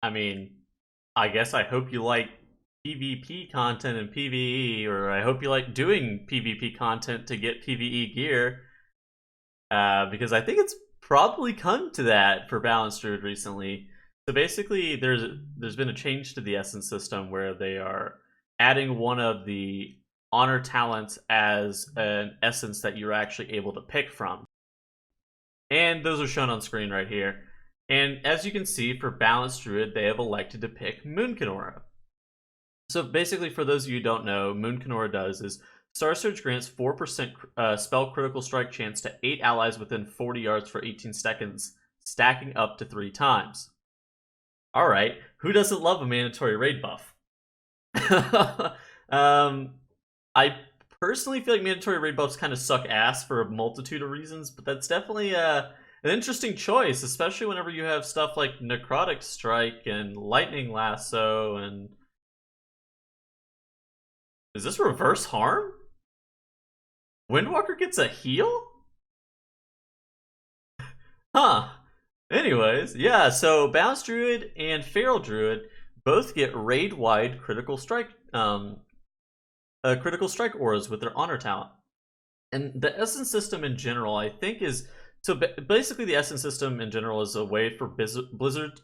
I mean, I guess I hope you like PvP content and PvE, or I hope you like doing PvP content to get PvE gear, because I think it's probably come to that for Balanced Druid recently. So basically, there's been a change to the Essence system where they are adding one of the honor talents as an essence that you're actually able to pick from. And those are shown on screen right here. And as you can see, for Balanced Druid, they have elected to pick Moon Kenora. So basically, for those of you who don't know, Moon Kenora does is Star Surge grants 4% spell critical strike chance to 8 allies within 40 yards for 18 seconds, stacking up to 3 times. Alright, who doesn't love a mandatory raid buff? I personally feel like mandatory raid buffs kind of suck ass for a multitude of reasons, but that's definitely an interesting choice, especially whenever you have stuff like Necrotic Strike and Lightning Lasso and... Is this reverse harm? Windwalker gets a heal? Huh. Anyways, yeah, so Balanced Druid and Feral Druid both get raid-wide critical strike auras with their honor talent. And the Essence system in general, I think, is... So basically the Essence system in general is a way for Blizzard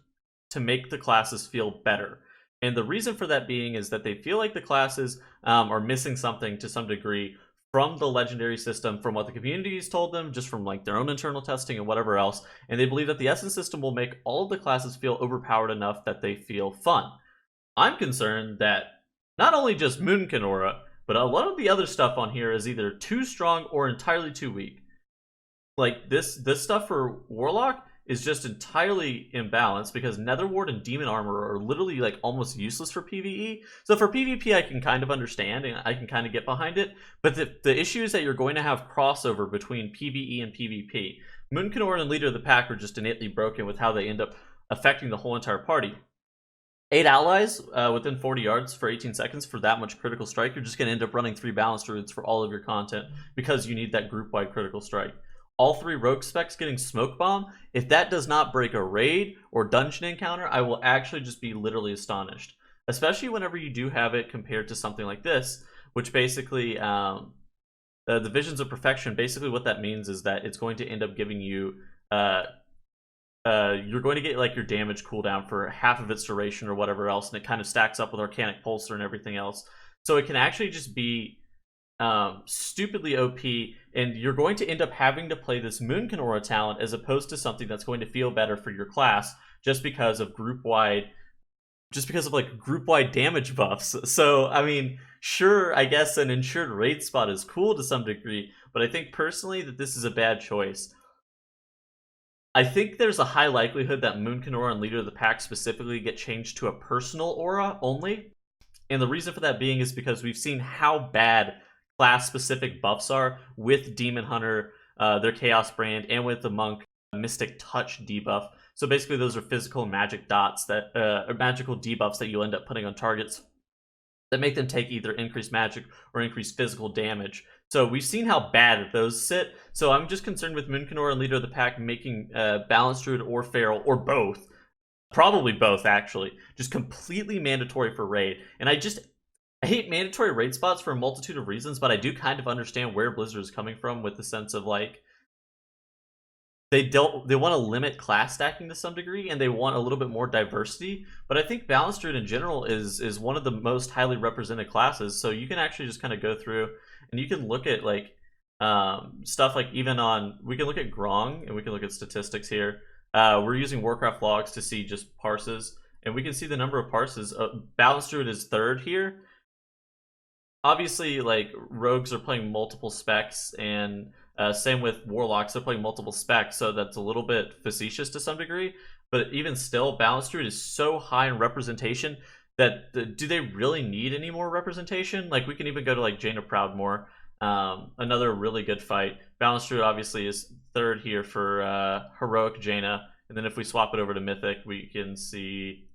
to make the classes feel better. And the reason for that being is that they feel like the classes are missing something to some degree from the legendary system, from what the community has told them, just from like their own internal testing and whatever else. And they believe that the Essence system will make all of the classes feel overpowered enough that they feel fun. I'm concerned that not only just Moon Kenora, but a lot of the other stuff on here is either too strong or entirely too weak. Like this stuff for Warlock is just entirely imbalanced because Netherward and Demon Armor are literally like almost useless for PvE. So for PvP, I can kind of understand and I can kind of get behind it. But the issue is that you're going to have crossover between PvE and PvP. Moon Kenora and Leader of the Pack are just innately broken with how they end up affecting the whole entire party. 8 allies within 40 yards for 18 seconds for that much critical strike, you're just going to end up running 3 Balanced Druids for all of your content because you need that group-wide critical strike. All 3 rogue specs getting smoke bomb, if that does not break a raid or dungeon encounter, I will actually just be literally astonished. Especially whenever you do have it compared to something like this, which basically, the Visions of Perfection, basically what that means is that it's going to end up giving you, you're going to get like your damage cooldown for half of its duration or whatever else, and it kind of stacks up with Arcanic Pulsar and everything else. So it can actually just be stupidly OP, and you're going to end up having to play this Moon Kenora talent as opposed to something that's going to feel better for your class just because of group-wide damage buffs. So, I mean, sure, I guess an ensured raid spot is cool to some degree, but I think personally that this is a bad choice. I think there's a high likelihood that Moon Kenora and Leader of the Pack specifically get changed to a personal aura only, and the reason for that being is because we've seen how bad class-specific buffs are with Demon Hunter, their Chaos Brand, and with the Monk Mystic Touch debuff. So basically those are physical and magic dots that are magical debuffs that you end up putting on targets that make them take either increased magic or increased physical damage. So we've seen how bad those sit. So I'm just concerned with Moon Kenora and Leader of the Pack making Balanced Druid or Feral, or both, probably both actually, just completely mandatory for raid. And I hate mandatory raid spots for a multitude of reasons, but I do kind of understand where Blizzard is coming from with the sense of like they want to limit class stacking to some degree and they want a little bit more diversity. But I think Balanced Druid in general is one of the most highly represented classes. So you can actually just kind of go through and you can look at like stuff like we can look at Grong and we can look at statistics here. We're using Warcraft logs to see just parses, and we can see the number of parses. Balanced Druid is 3rd here. Obviously, like, rogues are playing multiple specs, and same with warlocks, they're playing multiple specs, so that's a little bit facetious to some degree. But even still, Balanced Druid is so high in representation that do they really need any more representation? Like, we can even go to like Jaina Proudmoore, another really good fight. Balanced Druid obviously is 3rd here for Heroic Jaina, and then if we swap it over to Mythic, we can see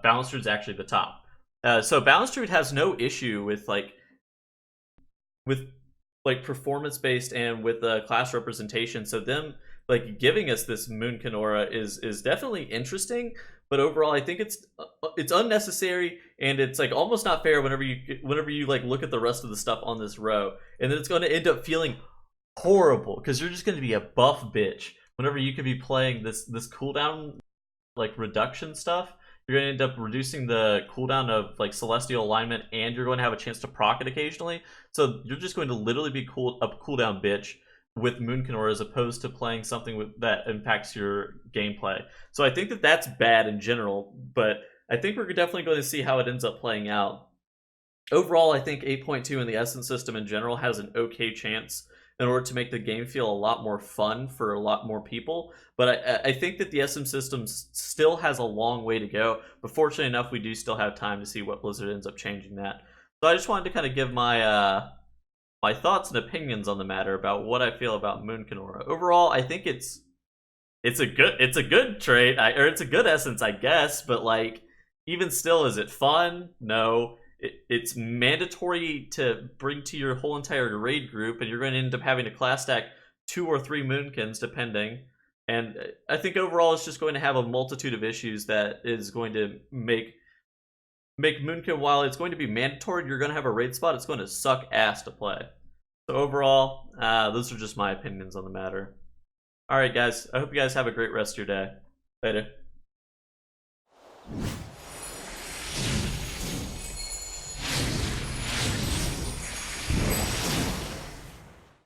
Balanced Druid's actually the top. So Balanced Druid has no issue with performance based and with class representation. So them like giving us this Moon Kenora is definitely interesting, but overall, I think it's unnecessary, and it's like almost not fair whenever you like look at the rest of the stuff on this row, and then it's going to end up feeling horrible because you're just going to be a buff bitch whenever you could be playing this cooldown like reduction stuff. You're going to end up reducing the cooldown of like celestial alignment, and you're going to have a chance to proc it occasionally. So you're just going to literally be a cooldown bitch with Moonkenor as opposed to playing something that impacts your gameplay. So I think that that's bad in general, but I think we're definitely going to see how it ends up playing out. Overall, I think 8.2 in the Essence system in general has an okay chance in order to make the game feel a lot more fun for a lot more people. But I think that the SM system still has a long way to go. But fortunately enough, we do still have time to see what Blizzard ends up changing that. So I just wanted to kind of give my my thoughts and opinions on the matter about what I feel about Moonkenora. Overall, I think it's a good trait, or it's a good essence, I guess. But like, even still, is it fun? No. It's mandatory to bring to your whole entire raid group, and you're going to end up having to class stack 2 or 3 Moonkins, depending. And I think overall, it's just going to have a multitude of issues that is going to make Moonkin, while it's going to be mandatory, you're going to have a raid spot, it's going to suck ass to play. So overall, those are just my opinions on the matter. Alright guys, I hope you guys have a great rest of your day. Later.